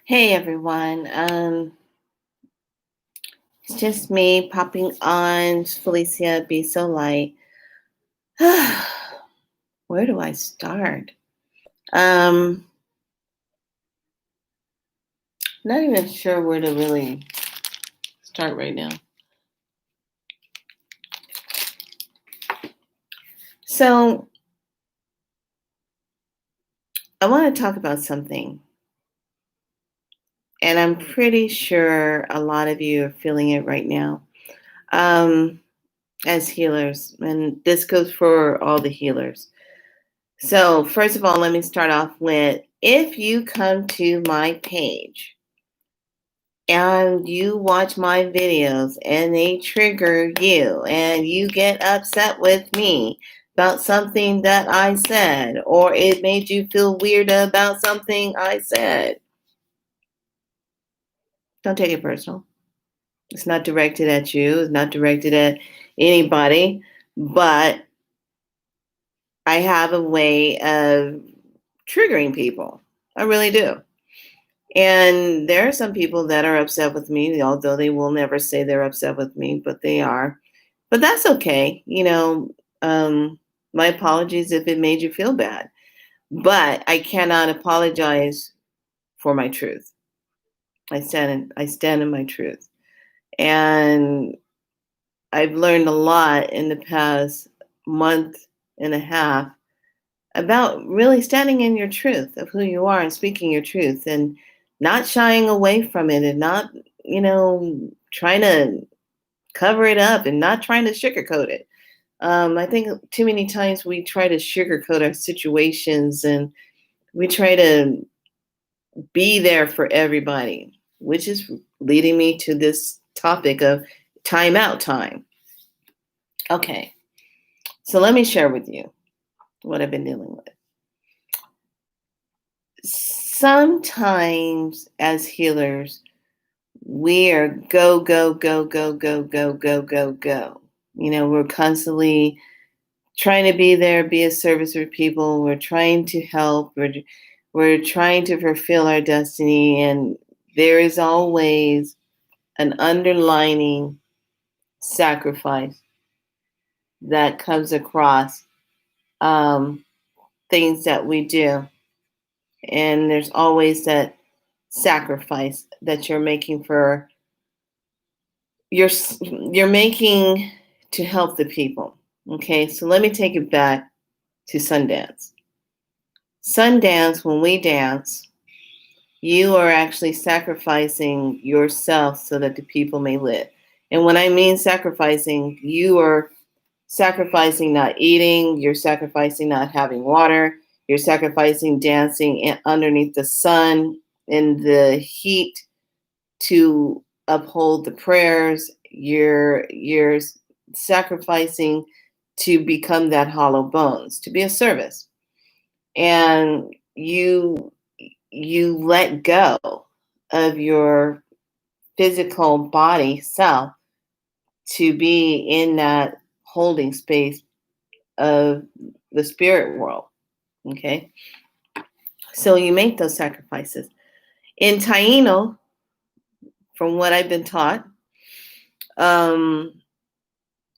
Hey everyone. It's just me popping on Felicia Be So Light. Where do I start? Um, Not even sure where to really start right now. So I want to talk about something, and I'm pretty sure a lot of you are feeling it right now. Um, as healers, and this goes for all the healers. So, first of all, let me start off with if you come to my page and you watch my videos and they trigger you and you get upset with me about something that I said, or it made you feel weird about something I said, don't take it personal. It's not directed at you, it's not directed at anybody, but I have a way of triggering people. I really do. And there are some people that are upset with me, although they will never say they're upset with me, but they are. But that's okay. My apologies if it made you feel bad. But I cannot apologize for my truth. I stand in my truth. And I've learned a lot in the past month and a half about really standing in your truth of who you are and speaking your truth and not shying away from it and not, trying to cover it up and not trying to sugarcoat it. I think too many times we try to sugarcoat our situations and we try to be there for everybody, which is leading me to this topic of timeout time. Okay, so let me share with you what I've been dealing with. Sometimes as healers, we are go, go, go, go, go, go, go, go, go. We're constantly trying to be there, be a service for people. We're trying to help. We're trying to fulfill our destiny. And there is always an underlining sacrifice that comes across um, things that we do. And there's always that sacrifice that you're making for you're you're making to help the people. Okay, so let me take it back to Sundance. Sundance, when we dance, you are actually sacrificing yourself so that the people may live. And when I mean sacrificing, you are sacrificing not eating, you're sacrificing not having water, you're sacrificing dancing underneath the sun in the heat to uphold the prayers. You're sacrificing to become that hollow bones, to be a service. And you let go of your physical body self to be in that holding space of the spirit world. Okay. So you make those sacrifices. In Taino, from what I've been taught, um,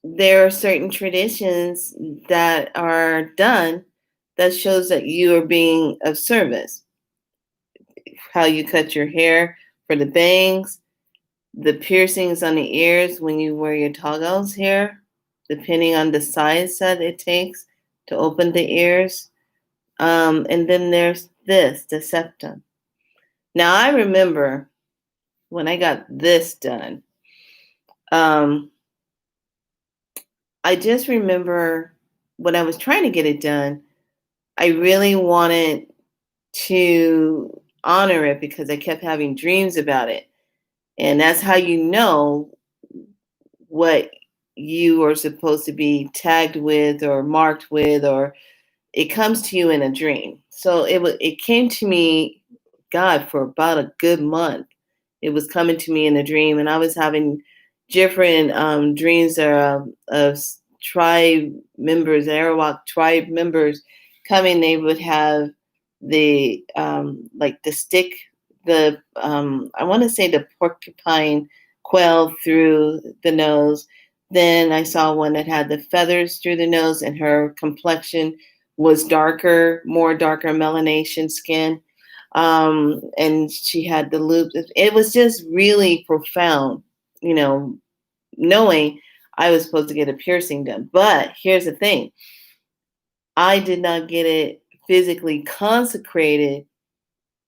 there are certain traditions that are done that shows that you are being of service. How you cut your hair for the bangs, the piercings on the ears when you wear your toggles here, depending on the size that it takes to open the ears. And then there's this, the septum. Now I remember when I got this done, um, I just remember when I was trying to get it done, I really wanted to honor it because I kept having dreams about it. And that's how you know what you are supposed to be tagged with or marked with, or it comes to you in a dream. So it came to me, God, for about a good month. It was coming to me in a dream, and I was having different dreams of tribe members, Arawak tribe members coming. They would have the like the stick I want to say the porcupine quail through the nose. Then I saw one that had the feathers through the nose, and her complexion was darker, more darker melanation skin. And she had the loop. It was just really profound, you know, knowing I was supposed to get a piercing done. But here's the thing, I did not get it physically consecrated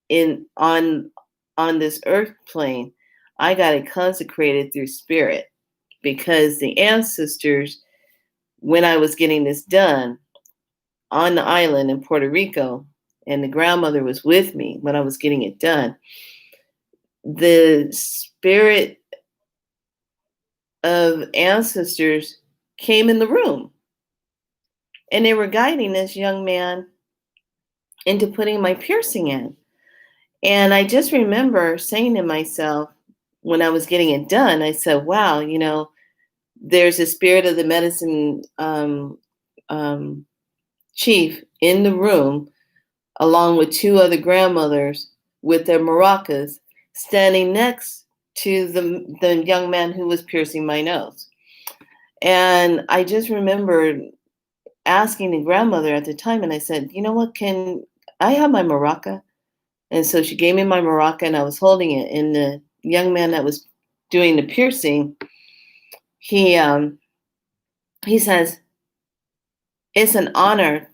in on this earth plane. I got it consecrated through spirit, because the ancestors, when I was getting this done on the island in Puerto Rico, and the grandmother was with me when I was getting it done, the spirit of ancestors came in the room, and they were guiding this young man into putting my piercing in. And I just remember saying to myself when I was getting it done, I said, wow, there's a spirit of the medicine um, chief in the room, along with two other grandmothers with their maracas, standing next to the young man who was piercing my nose. And I just remember asking the grandmother at the time, and I said, you know what, can I have my maraca? And so she gave me my maraca, and I was holding it. And the young man that was doing the piercing, he says, it's an honor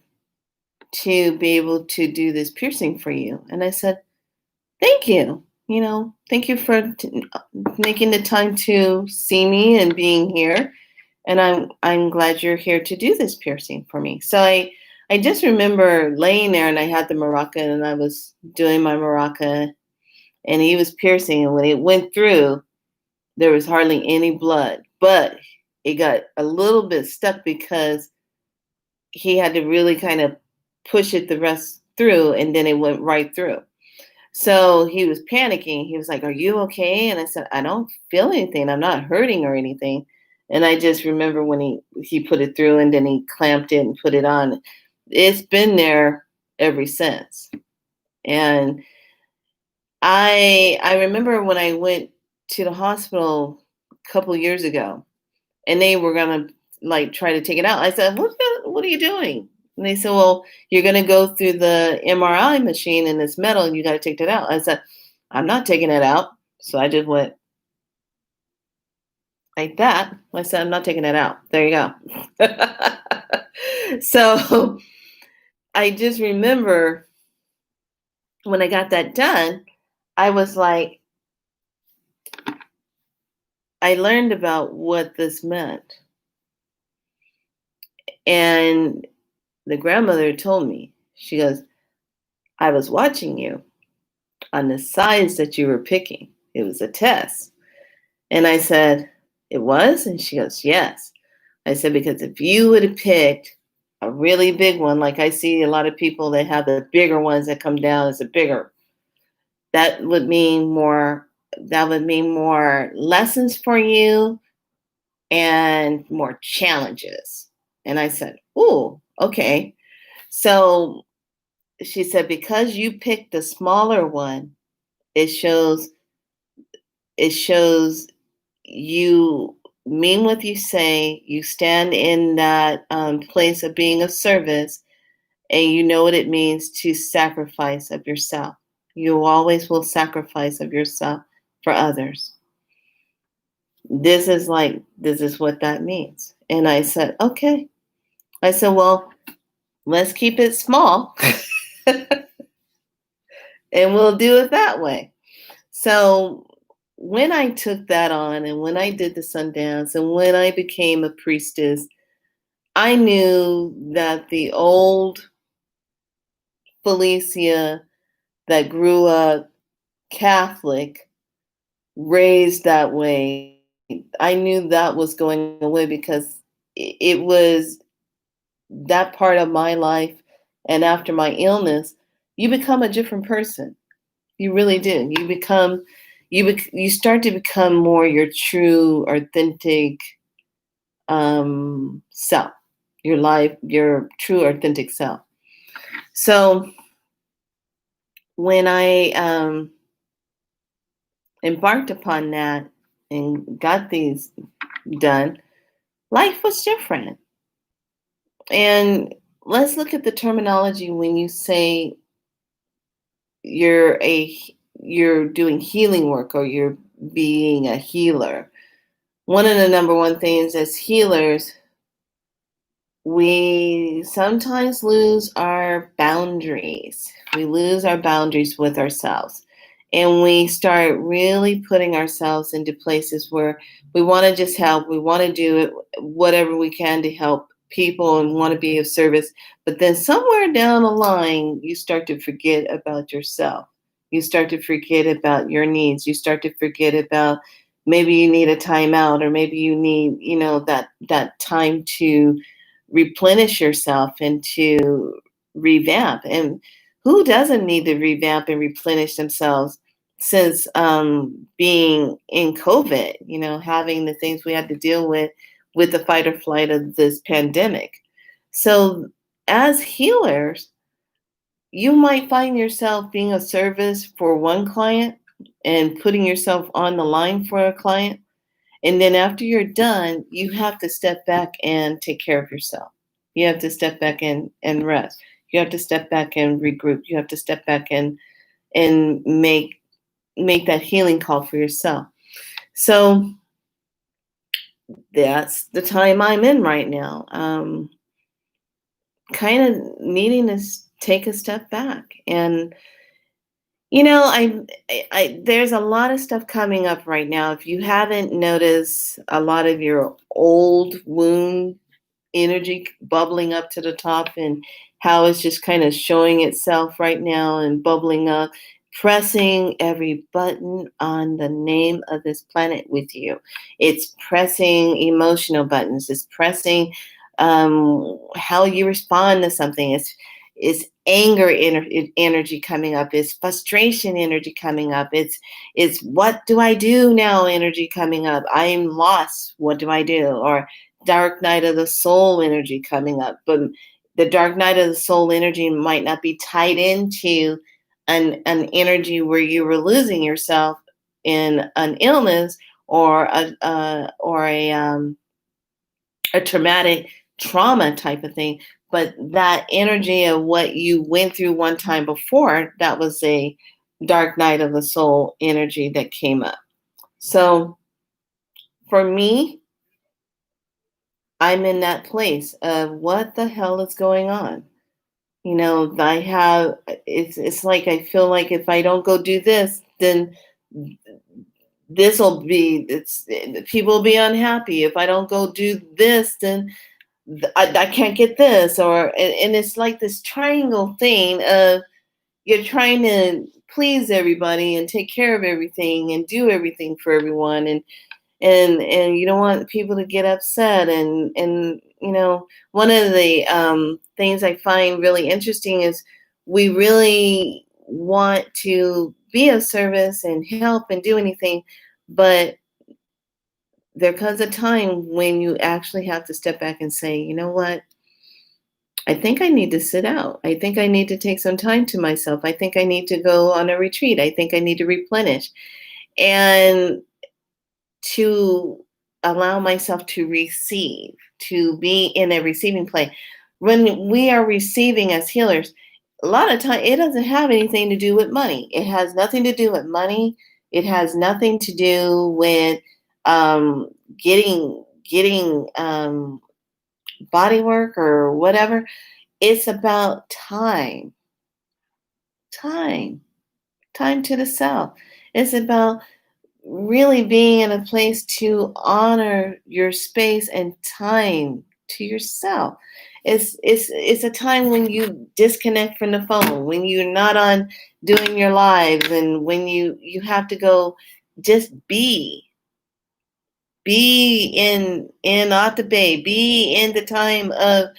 to be able to do this piercing for you. And I said, thank you. Thank you for making the time to see me and being here. And I'm glad you're here to do this piercing for me. So I just remember laying there, and I had the maraca, and I was doing my maraca, and he was piercing. And when it went through, there was hardly any blood, but it got a little bit stuck because he had to really kind of push it the rest through, and then it went right through. So he was panicking. He was like, are you okay? And I said, I don't feel anything. I'm not hurting or anything. And I just remember when he put it through, and then he clamped it and put it on. It's been there ever since. And I remember when I went to the hospital a couple years ago, and they were gonna like try to take it out. I said, what are you doing? And they said, well, you're gonna go through the MRI machine, and it's metal, and you gotta take that out. I said, I'm not taking it out. So I just went like that. I said, I'm not taking it out. There you go. So I just remember when I got that done, I was like, I learned about what this meant. And the grandmother told me, she goes, I was watching you on the size that you were picking. It was a test. And I said, it was? And she goes, yes. I said, because if you would have picked a really big one, like I see a lot of people that have the bigger ones that come down as a bigger, that would mean more lessons for you and more challenges. And I said, ooh, okay. So she said, because you picked the smaller one, it shows you mean what you say, you stand in that place of being of service, and you know what it means to sacrifice of yourself. You always will sacrifice of yourself for others. This is what that means. And I said, okay. I said, well, let's keep it small and we'll do it that way. So when I took that on, and when I did the Sundance, and when I became a priestess, I knew that the old Felicia that grew up Catholic, raised that way, I knew that was going away, because it was that part of my life. And after my illness, you become a different person. You really do. You start to become more your true, authentic self. Your true, authentic self. So when I embarked upon that and got these done, life was different. And let's look at the terminology when you say you're a you're doing healing work or you're being a healer. One of the number one things as healers, we sometimes lose our boundaries. We lose our boundaries with ourselves. And we start really putting ourselves into places where we want to just help. We want to do it, whatever we can to help people and want to be of service. But then somewhere down the line, you start to forget about yourself. You start to forget about your needs. You start to forget about maybe you need a timeout or maybe you need, that time to replenish yourself and to revamp. And who doesn't need to revamp and replenish themselves since being in COVID, having the things we had to deal with the fight or flight of this pandemic. So, as healers, you might find yourself being of service for one client and putting yourself on the line for a client. And then after you're done, you have to step back and take care of yourself. You have to step back and rest. You have to step back and regroup. You have to step back and make that healing call for yourself. So that's the time I'm in right now. Kind of needing to take a step back. And there's a lot of stuff coming up right now. If you haven't noticed, a lot of your old wound energy bubbling up to the top and how it's just kind of showing itself right now and bubbling up, pressing every button on the name of this planet with you. It's pressing emotional buttons. It's pressing how you respond to something. It's anger energy coming up. It's frustration energy coming up. It's what do I do now energy coming up. I'm lost. What do I do? Or dark night of the soul energy coming up. But the dark night of the soul energy might not be tied into an energy where you were losing yourself in an illness or a traumatic trauma type of thing, but that energy of what you went through one time before, that was a dark night of the soul energy that came up. So for me, I'm in that place of what the hell is going on. I have it's like I feel like if I don't go do this, then this will be it's people will be unhappy. If I don't go do this, then I can't get this, and it's like this triangle thing of you're trying to please everybody and take care of everything and do everything for everyone, and you don't want people to get upset, and one of the things I find really interesting is we really want to be of service and help and do anything, but there comes a time when you actually have to step back and say, you know what, I think I need to sit out. I think I need to take some time to myself. I think I need to go on a retreat. I think I need to replenish and to allow myself to receive, to be in a receiving place. When we are receiving as healers, a lot of time it doesn't have anything to do with money. It has nothing to do with money. It has nothing to do with getting body work or whatever. It's about time, time to the self. It's about really being in a place to honor your space and time to yourself. It's a time when you disconnect from the phone, when you're not on doing your lives, and when you have to go just be in Otta Bay, be in the time of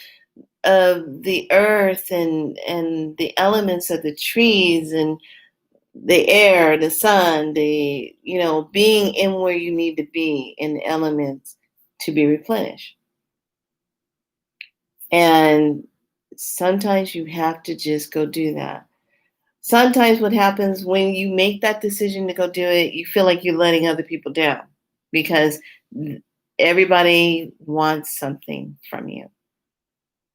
the earth and the elements of the trees and the air, the sun, being in where you need to be in the elements to be replenished. And sometimes you have to just go do that. Sometimes what happens when you make that decision to go do it, you feel like you're letting other people down because everybody wants something from you.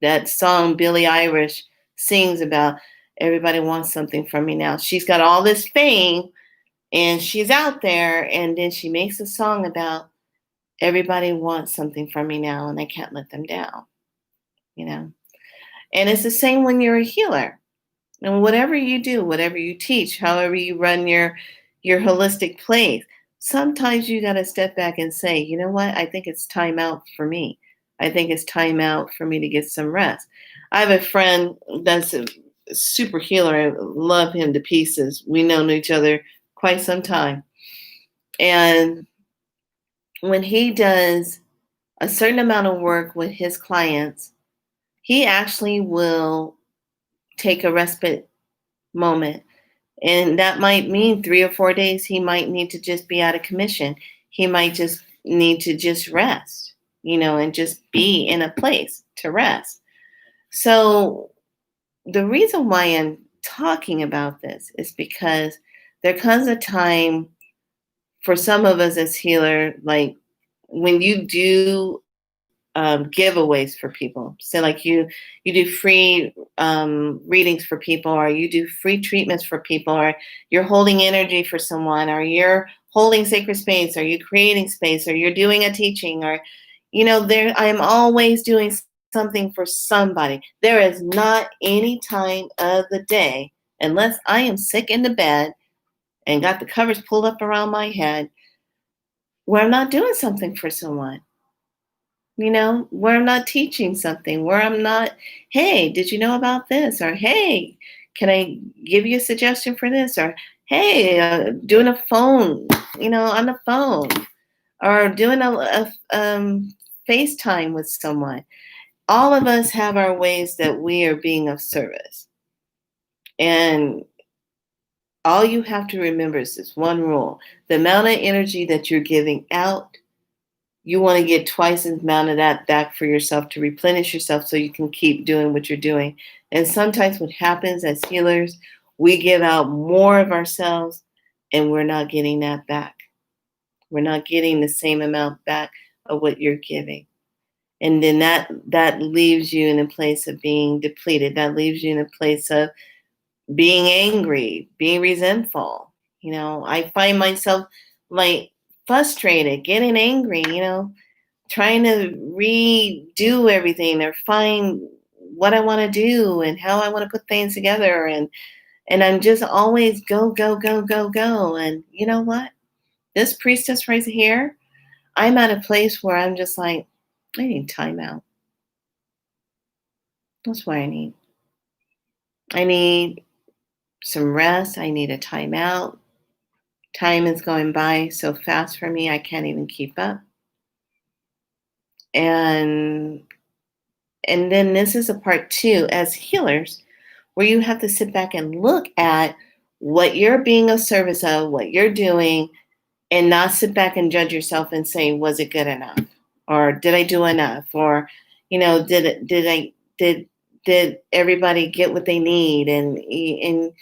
That song Billie Eilish sings about, everybody wants something from me now. She's got all this fame and she's out there, and then she makes a song about, everybody wants something from me now and I can't let them down, you know? And it's the same when you're a healer. And whatever you do, whatever you teach, however you run your holistic place, sometimes you got to step back and say, you know what? I think it's time out for me. I think it's time out for me to get some rest. I have a friend that's a super healer. I love him to pieces. We known each other quite some time. And when he does a certain amount of work with his clients, he actually will take a respite moment. And that might mean 3 or 4 days he might need to just be out of commission. He might just need to just rest, and just be in a place to rest. So the reason why I'm talking about this is because there comes a time for some of us as healer, like when you do giveaways for people. So like you do free readings for people, or you do free treatments for people, or you're holding energy for someone, or you're holding sacred space, or you're creating space, or you're doing a teaching, or there I am always doing something for somebody. There is not any time of the day, unless I am sick in the bed and got the covers pulled up around my head, where I'm not doing something for someone, where I'm not teaching something, where I'm not, hey, did you know about this? Or, hey, can I give you a suggestion for this? Or, hey, doing a phone, on the phone, or doing a FaceTime with someone. All of us have our ways that we are being of service. And all you have to remember is this one rule: the amount of energy that you're giving out, you want to get twice as amount of that back for yourself to replenish yourself so you can keep doing what you're doing. And sometimes what happens as healers, we give out more of ourselves and we're not getting that back. We're not getting the same amount back of what you're giving. And then that leaves you in a place of being depleted. That leaves you in a place of being angry, being resentful. I find myself like frustrated, getting angry, trying to redo everything or find what I want to do and how I want to put things together. And I'm just always go, go, go, go, go. And you know what? This priestess right here, I'm at a place where I'm just like, I need time out. That's what I need. I need some rest. I need a timeout. Time is going by so fast for me, I can't even keep up. And then this is a part too, as healers, where you have to sit back and look at what you're being of service of, what you're doing, and not sit back and judge yourself and say, was it good enough? Or did I do enough? Or, did everybody get what they need? And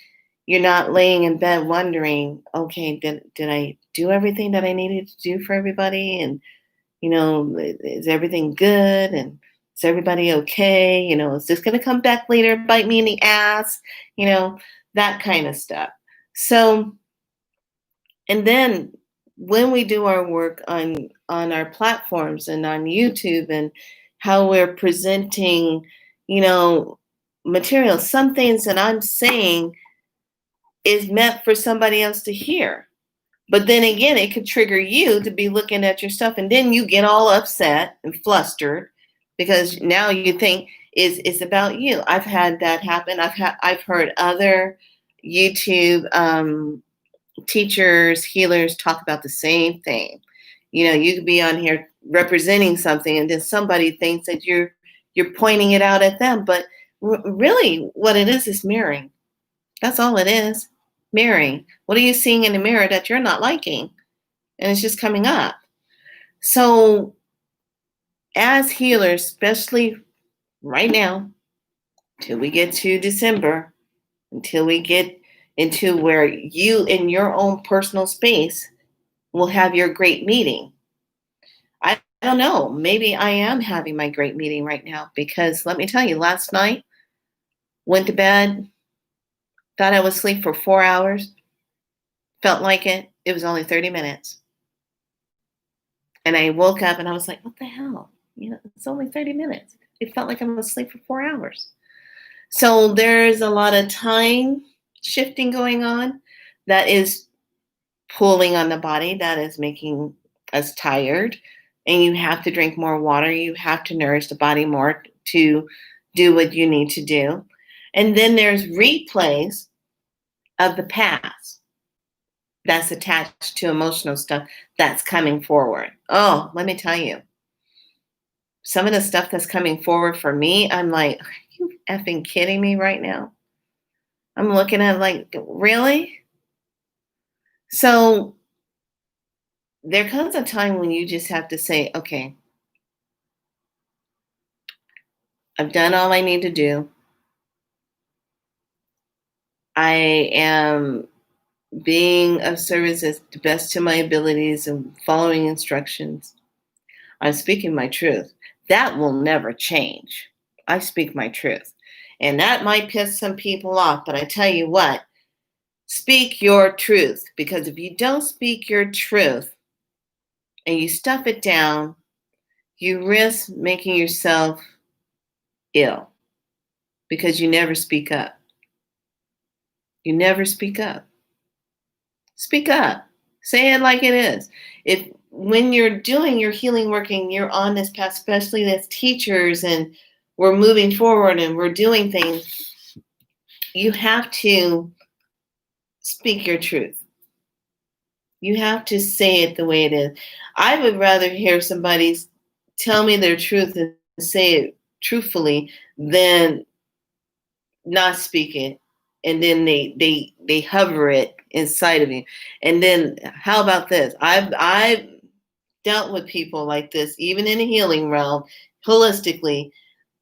you're not laying in bed wondering, okay, did I do everything that I needed to do for everybody? And, is everything good? And is everybody okay? Is this going to come back later, bite me in the ass? That kind of stuff. So, and then when we do our work on our platforms and on YouTube and how we're presenting, material, some things that I'm saying is meant for somebody else to hear. But then again, it could trigger you to be looking at your stuff, and then you get all upset and flustered because now you think it's about you. I've had that happen. I've heard other YouTube teachers, healers talk about the same thing. You could be on here representing something, and then somebody thinks that you're pointing it out at them, but really, what it is mirroring. That's all it is. Mirroring. What are you seeing in the mirror that you're not liking? And it's just coming up. So, as healers, especially right now, till we get to December, until we get, into where you in your own personal space will have your great meeting. I don't know. Maybe I am having my great meeting right now because let me tell you, last night went to bed, thought I was asleep for 4 hours, felt like it. It was only 30 minutes. And I woke up and I was like, what the hell? It's only 30 minutes. It felt like I was asleep for 4 hours. So there's a lot of time shifting going on that is pulling on the body, that is making us tired. And you have to drink more water. You have to nourish the body more to do what you need to do. And then there's replays of the past that's attached to emotional stuff that's coming forward. Oh, let me tell you, some of the stuff that's coming forward for me, I'm like, are you effing kidding me right now? I'm looking at it like, really? So there comes a time when you just have to say, okay, I've done all I need to do. I am being of service as the best to my abilities and following instructions. I'm speaking my truth. That will never change. I speak my truth. And that might piss some people off, but I tell you what, speak your truth. Because if you don't speak your truth and you stuff it down, you risk making yourself ill because you never speak up. You never speak up. Speak up. Say it like it is. If when you're doing your healing work and you're on this path, especially as teachers and we're moving forward and we're doing things, you have to speak your truth. You have to say it the way it is. I would rather hear somebody tell me their truth and say it truthfully than not speak it, and then they hover it inside of you. And then how about this? I've dealt with people like this, even in the healing realm, holistically.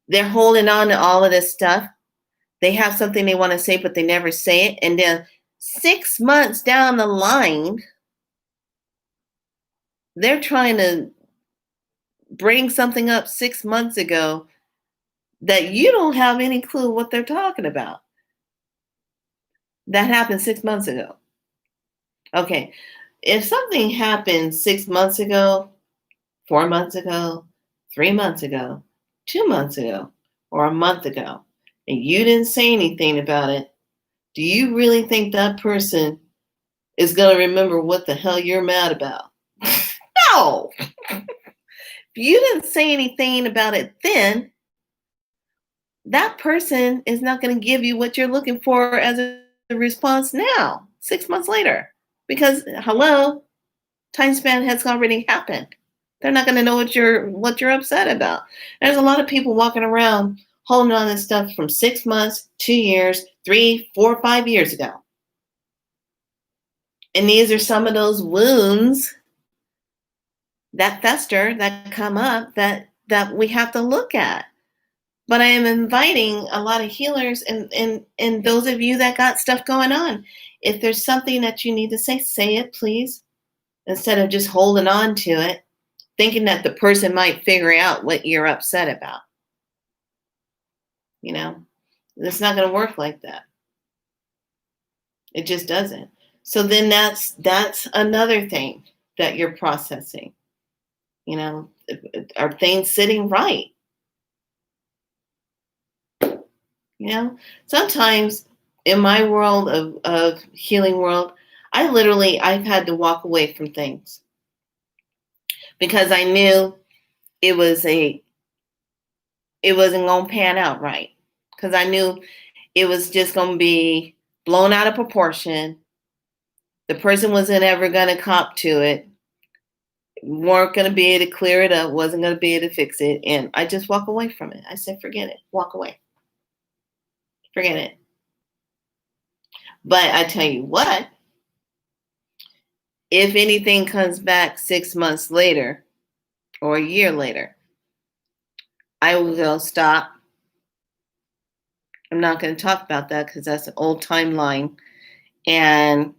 They're holding on to all of this stuff. They have something they want to say, but they never say it. And then 6 months down the line, they're trying to bring something up 6 months ago that you don't have any clue what they're talking about. That happened 6 months ago. Okay. If something happened 6 months ago, 4 months ago, 3 months ago, 2 months ago, or a month ago, and you didn't say anything about it, do you really think that person is going to remember what the hell you're mad about? No. If you didn't say anything about it then, that person is not going to give you what you're looking for as a response now, 6 months later. Because, hello, time span has already happened. They're not going to know what you're upset about. There's a lot of people walking around holding on to stuff from 6 months, 2 years, 3, 4, 5 years ago. And these are some of those wounds that fester, that come up, that we have to look at. But I am inviting a lot of healers and those of you that got stuff going on. If there's something that you need to say it, please. Instead of just holding on to it, thinking that the person might figure out what you're upset about. It's not going to work like that. It just doesn't. So then that's another thing that you're processing. Are things sitting right? Sometimes in my world of healing world, I've had to walk away from things because I knew it wasn't going to pan out right. Because I knew it was just going to be blown out of proportion. The person wasn't ever going to cop to it. Weren't going to be able to clear it up. Wasn't going to be able to fix it. And I just walk away from it. I said, forget it. Walk away. Forget it. But I tell you what, if anything comes back 6 months later or a year later, I will go, stop. I'm not going to talk about that because that's an old timeline. And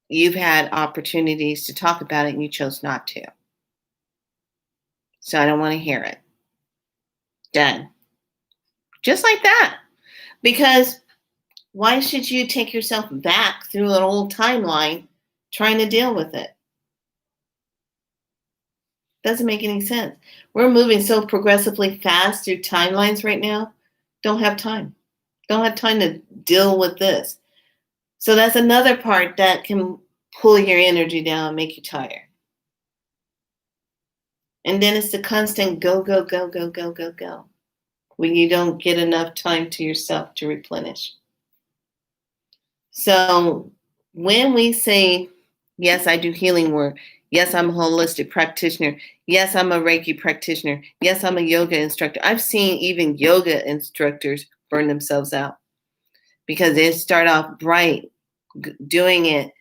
you've had opportunities to talk about it and you chose not to. So I don't want to hear it. Done. Just like that. Because why should you take yourself back through an old timeline trying to deal with it? Doesn't make any sense. We're moving so progressively fast through timelines right now. Don't have time. Don't have time to deal with this. So that's another part that can pull your energy down and make you tired. And then it's the constant go, go, go, go, go, go, go, when you don't get enough time to yourself to replenish. So when we say, yes, I do healing work. Yes, I'm a holistic practitioner. Yes, I'm a Reiki practitioner. Yes, I'm a yoga instructor. I've seen even yoga instructors burn themselves out because they start off bright, doing it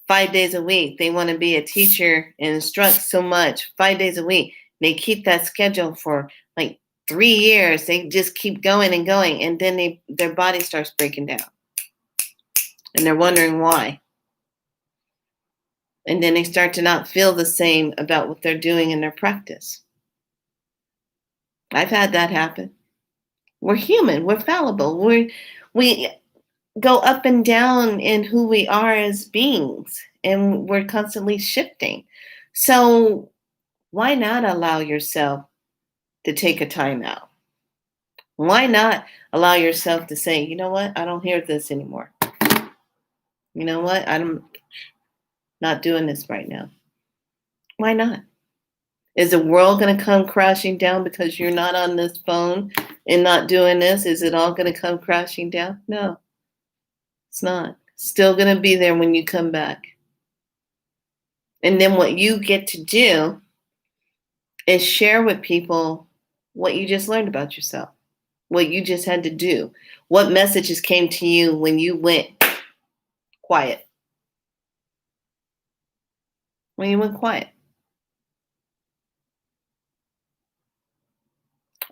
5 days a week. They want to be a teacher and instruct so much 5 days a week. They keep that schedule for like 3 years. They just keep going and going. And then their body starts breaking down. And they're wondering why. And then they start to not feel the same about what they're doing in their practice. I've had that happen. We're human. We're fallible. We go up and down in who we are as beings. And we're constantly shifting. So why not allow yourself to take a time out? Why not allow yourself to say, you know what? I don't hear this anymore. You know what? I'm not doing this right now. Why not? Is the world going to come crashing down because you're not on this phone and not doing this? Is it all going to come crashing down? No, it's not. It's still going to be there when you come back. And then what you get to do is share with people what you just learned about yourself, what you just had to do, what messages came to you when you went quiet. When you went quiet.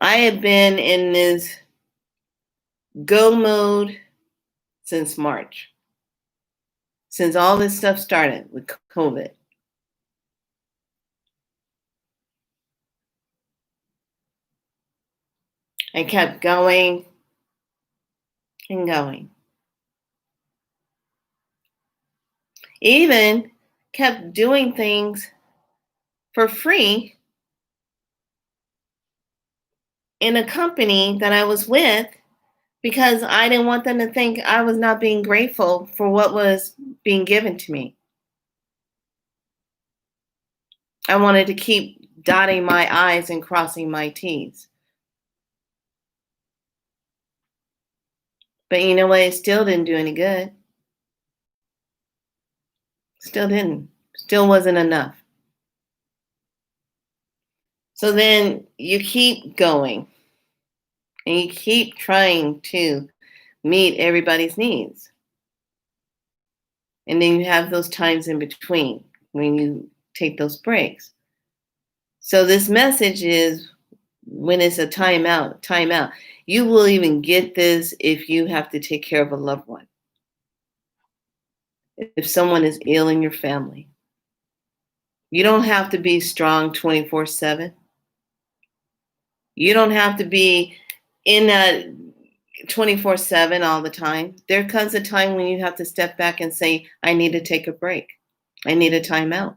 I have been in this go mode since March, since all this stuff started with COVID. I kept going and going. Even kept doing things for free in a company that I was with because I didn't want them to think I was not being grateful for what was being given to me. I wanted to keep dotting my I's and crossing my T's. But you know what? It still didn't do any good. Still didn't. Still wasn't enough. So then you keep going and you keep trying to meet everybody's needs. And then you have those times in between when you take those breaks. So this message is when it's a timeout, timeout. You will even get this if you have to take care of a loved one. If someone is ill in your family. You don't have to be strong 24/7. You don't have to be in that 24/7 all the time. There comes a time when you have to step back and say, I need to take a break. I need a timeout.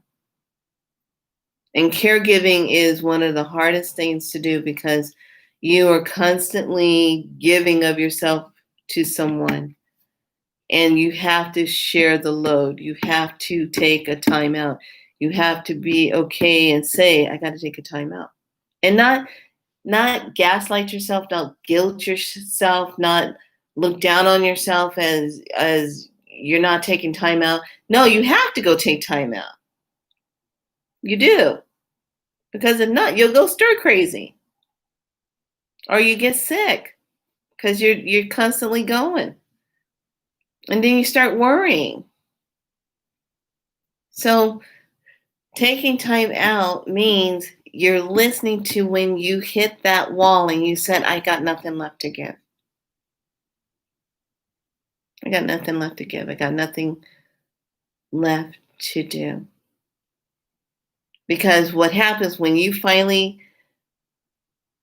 And caregiving is one of the hardest things to do because you are constantly giving of yourself to someone and you have to share the load. You have to take a timeout. You have to be okay and say, I got to take a timeout. And not gaslight yourself, not guilt yourself, not look down on yourself as you're not taking time out. No, you have to go take time out. You do. Because if not, you'll go stir crazy. Or you get sick because you're constantly going. And then you start worrying. So taking time out means you're listening to when you hit that wall and you said, I got nothing left to give. I got nothing left to give. I got nothing left to do. Because what happens when you finally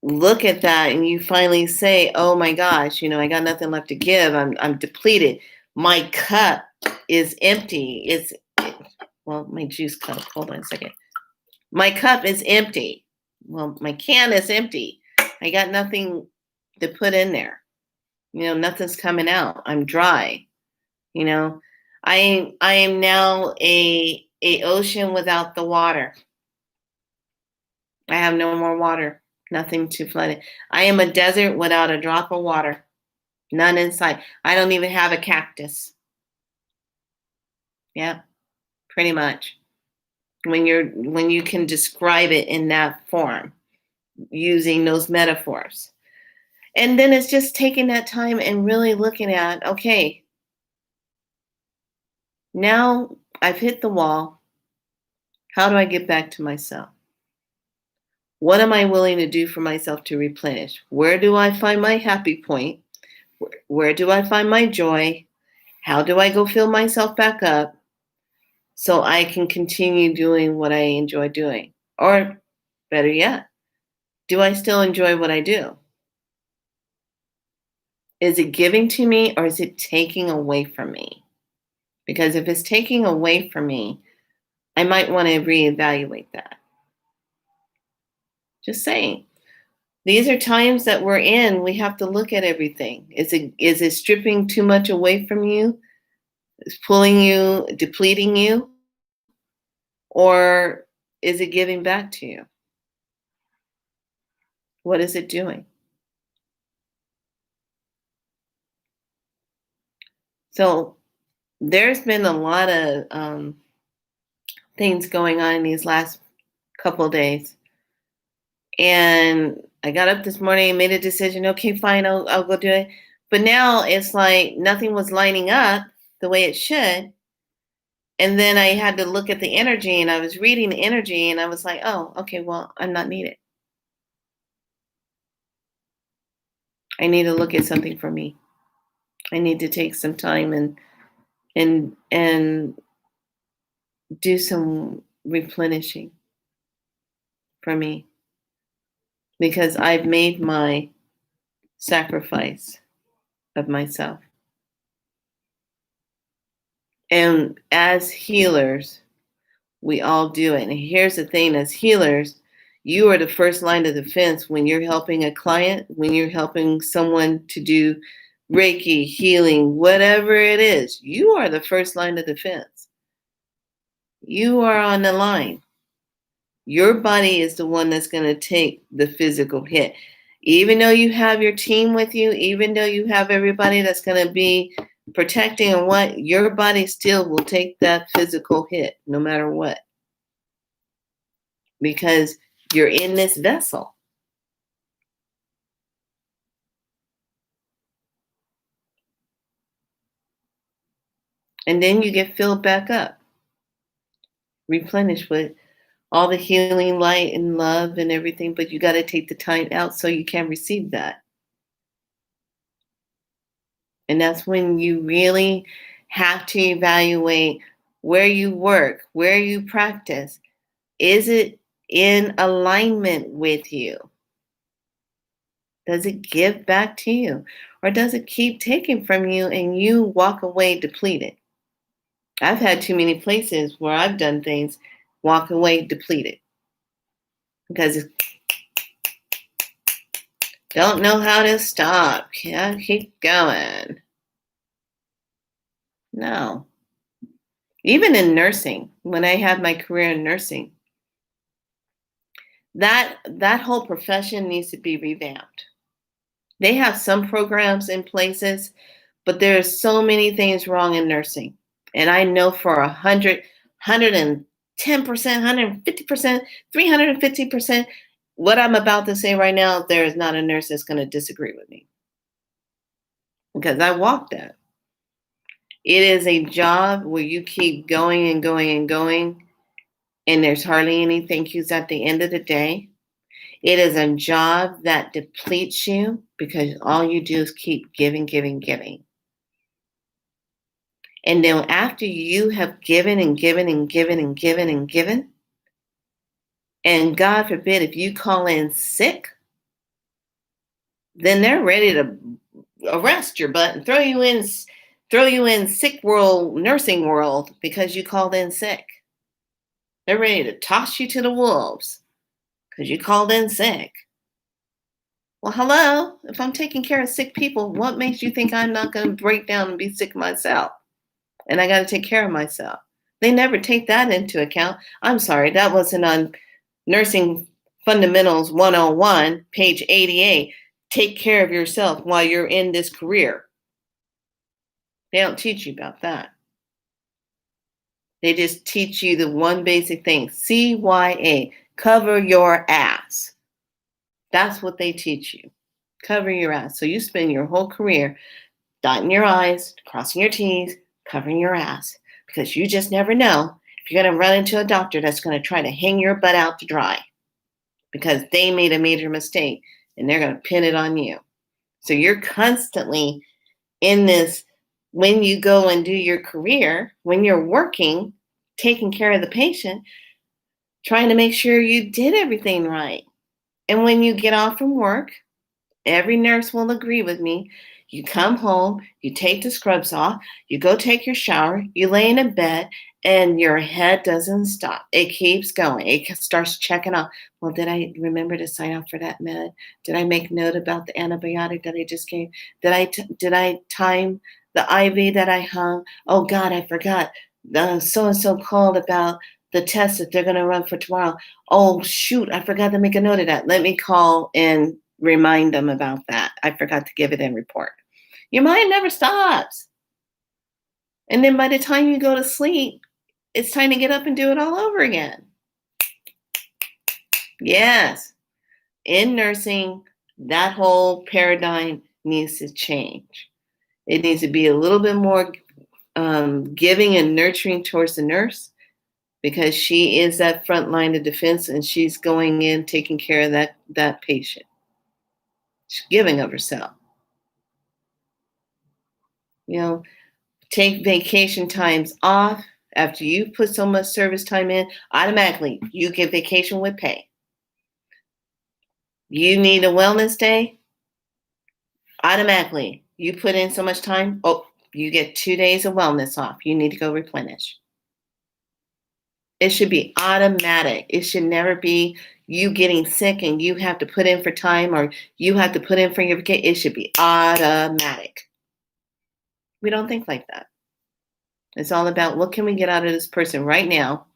look at that and you finally say, "Oh my gosh, I got nothing left to give. I'm depleted. My cup is empty." Well, my juice cup. Hold on a second. My cup is empty. Well, my can is empty. I got nothing to put in there. Nothing's coming out. I'm dry. You know, I am now a ocean without the water. I have no more water. Nothing to flood it. I am a desert without a drop of water. None in sight. I don't even have a cactus. Yeah, pretty much. When you can describe it in that form using those metaphors. And then it's just taking that time and really looking at, okay, now I've hit the wall. How do I get back to myself? What am I willing to do for myself to replenish? Where do I find my happy point? Where do I find my joy? How do I go fill myself back up so I can continue doing what I enjoy doing? Or better yet, do I still enjoy what I do? Is it giving to me or is it taking away from me? Because if it's taking away from me, I might want to reevaluate that. Just saying. These are times that we're in. We have to look at everything. Is it stripping too much away from you? Is pulling you, depleting you? Or is it giving back to you? What is it doing? So there's been a lot of things going on in these last couple of days. And I got up this morning and made a decision. Okay, fine, I'll go do it. But now it's like nothing was lining up the way it should. And then I had to look at the energy and I was reading the energy and I was like, oh, okay, well, I'm not needed. I need to look at something for me. I need to take some time and do some replenishing for me because I've made my sacrifice of myself. And as healers, we all do it. And here's the thing, as healers, you are the first line of defense when you're helping a client, when you're helping someone to do Reiki, healing, whatever it is. You are the first line of defense. You are on the line. Your body is the one that's going to take the physical hit. Even though you have your team with you, even though you have everybody that's going to be protecting and what, your body still will take that physical hit no matter what. Because you're in this vessel. And then you get filled back up, replenished with all the healing light and love and everything, but you got to take the time out so you can receive that. And that's when you really have to evaluate where you work, where you practice. Is it in alignment with you? Does it give back to you? Or does it keep taking from you and you walk away depleted? I've had too many places where I've done things, walk away depleted. Because don't know how to stop. Yeah, keep going. No. Even in nursing, when I had my career in nursing, that whole profession needs to be revamped. They have some programs in places, but there are so many things wrong in nursing. And I know for 110%, 150%, 350%, what I'm about to say right now, there is not a nurse that's going to disagree with me. Because I walked that. It is a job where you keep going and going and going, and there's hardly any thank yous at the end of the day. It is a job that depletes you because all you do is keep giving, giving, giving. And then after you have given and given and given and given and given, and God forbid if you call in sick, then they're ready to arrest your butt and throw you in sick world, nursing world because you called in sick. They're ready to toss you to the wolves because you called in sick. Well, hello. If I'm taking care of sick people, what makes you think I'm not going to break down and be sick myself? And I got to take care of myself. They never take that into account. I'm sorry, that wasn't on Nursing Fundamentals 101, page 88. Take care of yourself while you're in this career. They don't teach you about that. They just teach you the one basic thing, CYA, cover your ass. That's what they teach you. Cover your ass. So you spend your whole career dotting your I's, crossing your T's, covering your ass, because you just never know if you're going to run into a doctor that's going to try to hang your butt out to dry because they made a major mistake and they're going to pin it on you. So you're constantly in this, when you go and do your career, when you're working, taking care of the patient, trying to make sure you did everything right. And when you get off from work, every nurse will agree with me. You come home, you take the scrubs off, you go take your shower, you lay in a bed, and your head doesn't stop. It keeps going. It starts checking off. Well, did I remember to sign up for that med? Did I make note about the antibiotic that I just gave? Did I time the IV that I hung? Oh God, I forgot. So and so called about the test that they're going to run for tomorrow. Oh shoot, I forgot to make a note of that. Let me call and remind them about that. I forgot to give it in report. Your mind never stops. And then by the time you go to sleep, it's time to get up and do it all over again. Yes, in nursing, that whole paradigm needs to change. It needs to be a little bit more giving and nurturing towards the nurse because she is that front line of defense and she's going in taking care of that patient. She's giving of herself. You know, take vacation times off after you put so much service time in, automatically you get vacation with pay. You need a wellness day, automatically you put in so much time, oh, you get 2 days of wellness off. You need to go replenish. It should be automatic. It should never be you getting sick and you have to put in for time or you have to put in for your vacation. It should be automatic. We don't think like that. It's all about what can we get out of this person right now?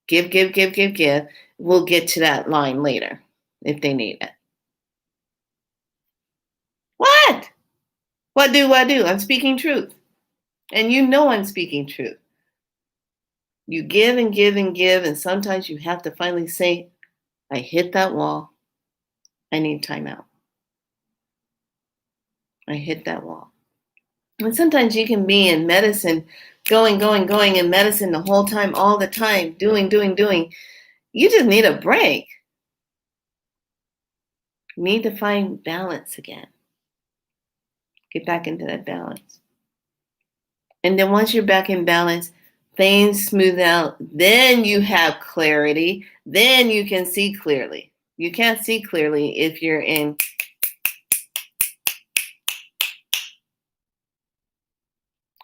Give, give, give, give, give. We'll get to that line later if they need it. What? What do I do? I'm speaking truth. And you know I'm speaking truth. You give and give and give, and sometimes you have to finally say, I hit that wall. I need time out. I hit that wall. And sometimes you can be in medicine, going in medicine the whole time, all the time, doing. You just need a break. You need to find balance again. Get back into that balance. And then once you're back in balance, things smooth out. Then you have clarity. Then you can see clearly. You can't see clearly if you're in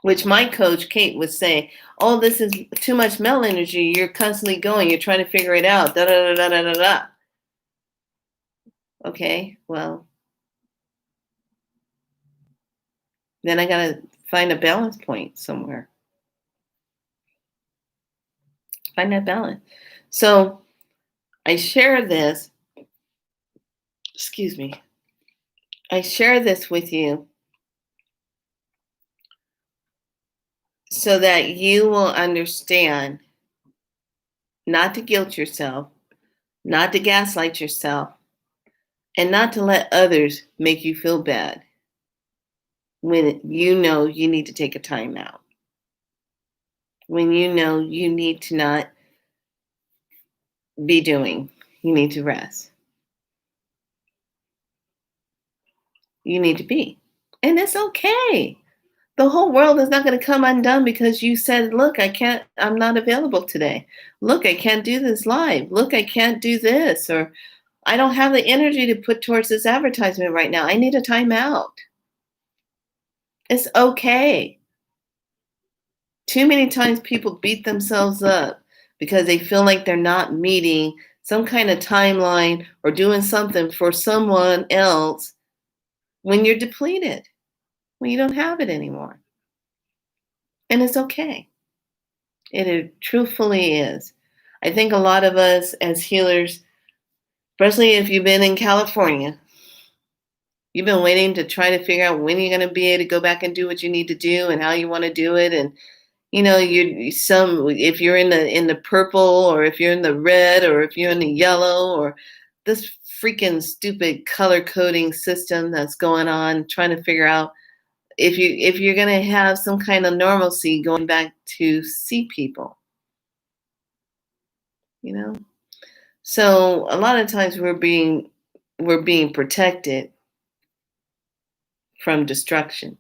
which my coach Kate would say, oh, this is too much male energy. You're constantly going. You're trying to figure it out. Da da da da da da. Okay, well, then I gotta find a balance point somewhere. Find that balance. So I share this. Excuse me. I share this with you so that you will understand not to guilt yourself, not to gaslight yourself, and not to let others make you feel bad when you know you need to take a time out. When you know you need to not be doing, you need to rest. You need to be. And it's okay. The whole world is not going to come undone because you said, look, I'm not available today. Look, I can't do this live. Look, I can't do this. Or I don't have the energy to put towards this advertisement right now. I need a timeout. It's okay. Too many times people beat themselves up because they feel like they're not meeting some kind of timeline or doing something for someone else when you're depleted, when you don't have it anymore. And it's okay. It truthfully is. I think a lot of us as healers, especially if you've been in California, you've been waiting to try to figure out when you're going to be able to go back and do what you need to do and how you want to do it. And if you're in the purple, or if you're in the red, or if you're in the yellow, or this freaking stupid color coding system that's going on, trying to figure out if you're going to have some kind of normalcy going back to see people, you know. So a lot of times we're being protected from destruction.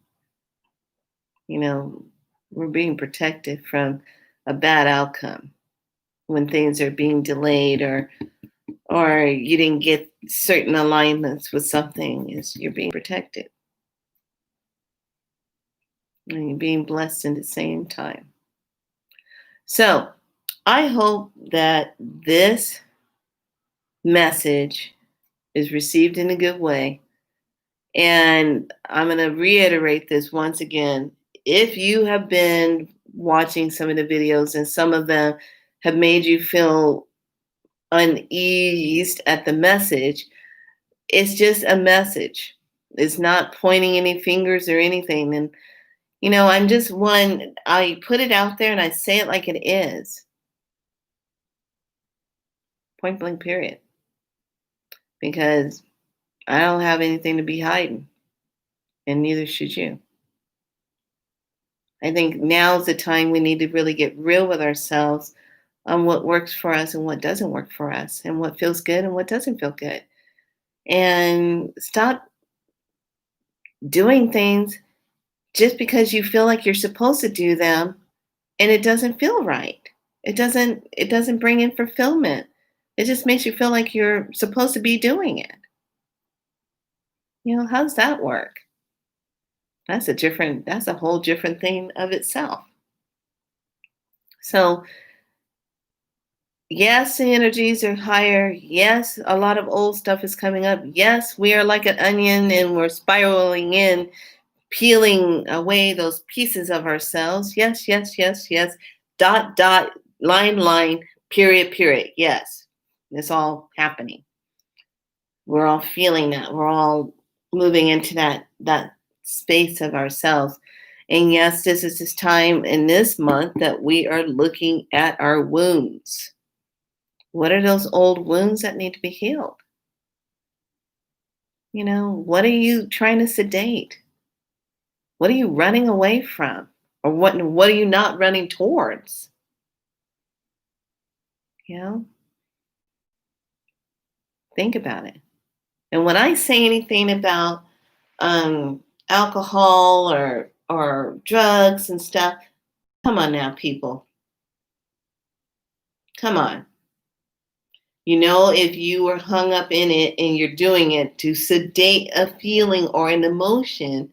We're being protected from a bad outcome when things are being delayed, or you didn't get certain alignments with something. Is You're being protected and you're being blessed at the same time. So I hope that this message is received in a good way. And I'm going to reiterate this once again. If you have been watching some of the videos and some of them have made you feel uneased at the message, it's just a message. It's not pointing any fingers or anything. And, I'm just one, I put it out there and I say it like it is. Point blank, period. Because I don't have anything to be hiding, and neither should you. I think now's the time we need to really get real with ourselves on what works for us and what doesn't work for us, and what feels good and what doesn't feel good. And stop doing things just because you feel like you're supposed to do them and it doesn't feel right. It doesn't bring in fulfillment. It just makes you feel like you're supposed to be doing it. How does that work? That's a whole different thing of itself. So, yes, the energies are higher. Yes, a lot of old stuff is coming up. Yes, we are like an onion and we're spiraling in, peeling away those pieces of ourselves. Yes, yes, yes, yes. Dot, dot, line, line, period, period. Yes, it's all happening. We're all feeling that. We're all moving into that space of ourselves. And yes, this is this time in this month that we are looking at our wounds. What are those old wounds that need to be healed? What are you trying to sedate? What are you running away from? Or what are you not running towards? Think about it. And when I say anything about alcohol or drugs and stuff, come on now, people. Come on. If you were hung up in it and you're doing it to sedate a feeling or an emotion,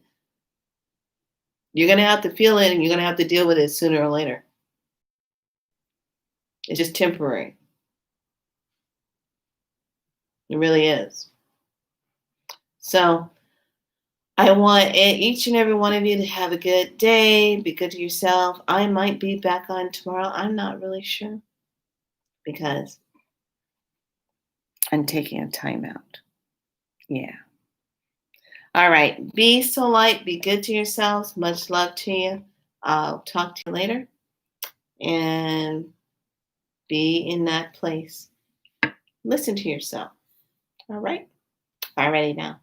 you're going to have to feel it and you're going to have to deal with it sooner or later. It's just temporary. It really is. So I want each and every one of you to have a good day. Be good to yourself. I might be back on tomorrow. I'm not really sure because I'm taking a time out. Yeah. All right. Be so light. Be good to yourselves. Much love to you. I'll talk to you later. And be in that place. Listen to yourself. All right. All righty now.